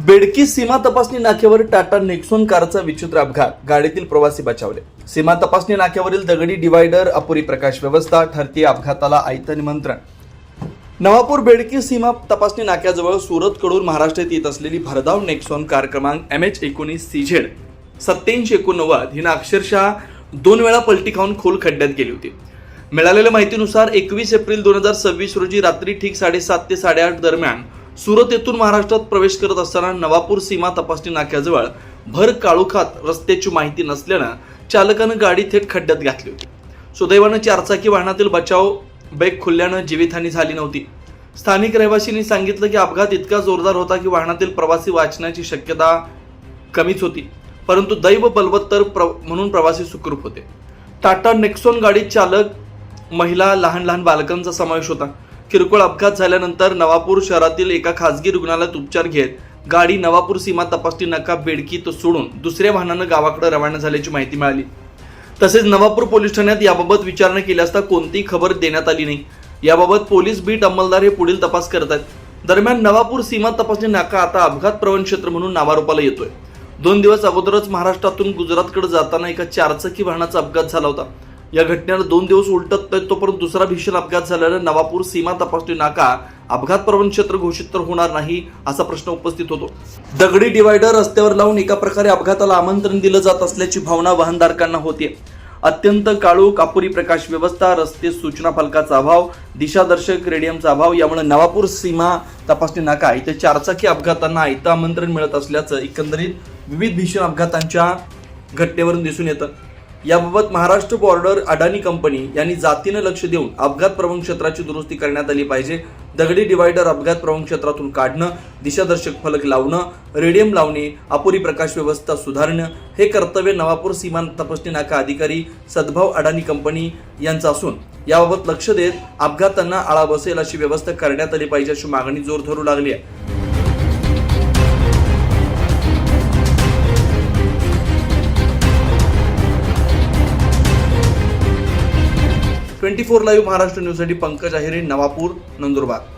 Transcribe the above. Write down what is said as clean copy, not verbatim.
बेडकी सीमा तपासणी नाक्यावर टाटा नेक्सॉन कारचा विचित्र अपघात, गाडीतील प्रवासी बचावले। सीमा तपासणी नाक्यावरील दगडी डिवायडर, अपुरी प्रकाश व्यवस्था, ठरती अपघाताला आयतं निमंत्रण। नवापूर बेडकी सीमा तपासणी नाक्याजवळ सुरतकडून महाराष्ट्रात येत असलेली भरधाव नेक्सॉन कार क्रमांक MH19CZ 8789 हिनं अक्षरशः 2 वेळा पलटी खाऊन खोल खड्ड्यात गेली होती। मिळालेल्या माहितीनुसार 21 एप्रिल 2026 रोजी रात्री ठीक 7:30 ते 8:30 दरम्यान सुरत येथून महाराष्ट्रात प्रवेश करत असताना नवापूर सीमा तपासणी नाक्याजवळ भर काळोखात रस्त्याची माहिती नसल्यानं चालकानं गाडी थेट खड्ड्यात घातली होती। सुदैवानं चारचाकी वाहनातील बचाव ब्रेक खुलल्यानं जीवितहानी झाली नव्हती। स्थानिक रहिवाशांनी सांगितलं की अपघात इतका जोरदार होता की वाहनातील प्रवासी वाचण्याची शक्यता कमीच होती, परंतु दैव बलवत्तर म्हणून प्रवासी सुखरूप होते। टाटा नेक्सॉन गाडीत चालक, महिला, लहान बालकांचा समावेश होता। किरकोळ अपघात झाल्यानंतर नवापूर शहरातील एका खासगी रुग्णालयात उपचार घेत गाडी नवापूर सीमा तपासणी नाका बेडकीत सोडून दुसऱ्या वाहनानं गावाकडे रवाना झाल्याची माहिती मिळाली। तसेच नवापूर पोलीस ठाण्यात याबाबत विचारणा केली असता कोणतीही खबर देण्यात आली नाही। याबाबत पोलीस बीट अंमलदार हे पुढील तपास करत आहेत। दरम्यान नवापूर सीमा तपासणी नाका आता अपघात प्रवण क्षेत्र म्हणून नावारूपाला येतोय। 2 दिवस अगोदरच महाराष्ट्रातून गुजरातकडे जाताना एका चारचाकी वाहनाचा अपघात झाला होता। या घटनेला 2 दिवस उलटत तोपर्यंत दुसरा भीषण अपघात झाल्यानं नवापूर सीमा तपासणी नाका अपघात प्रवण क्षेत्र घोषित तर होणार नाही असा प्रश्न उपस्थित होतो। दगडी डिवायडर रस्त्यावर लावून एका प्रकारे अपघाताला आमंत्रण दिलं जात असल्याची भावना वाहनधारकांना होते। अत्यंत काळोख, अपुरी प्रकाश व्यवस्था, रस्ते सूचना फलकाचा अभाव, दिशादर्शक रेडियमचा अभाव यामुळे नवापूर सीमा तपासणी नाका इथे चारचाकी अपघातांना आयतं आमंत्रण मिळत असल्याचं एकंदरीत विविध भीषण अपघातांच्या घटनेवरून दिसून येतं। याबाबत महाराष्ट्र बॉर्डर अडानी कंपनी यांनी जातीनं लक्ष देऊन अपघात प्रवण क्षेत्राची दुरुस्ती करण्यात आली पाहिजे। दगडी डिवायडर अपघात प्रवण क्षेत्रातून काढणं, दिशादर्शक फलक लावणं, रेडियम लावणे, अपुरी प्रकाश व्यवस्था सुधारणं हे कर्तव्य नवापूर सीमा तपासणी नाका अधिकारी सद्भाव अडानी कंपनी यांचं असून याबाबत लक्ष देत अपघातांना आळा बसेल अशी व्यवस्था करण्यात आली पाहिजे अशी मागणी जोर धरू लागली आहे। 24 लाईव्ह महाराष्ट्र न्यूजसाठी पंकज आहेरे, नवापूर, नंदुरबार।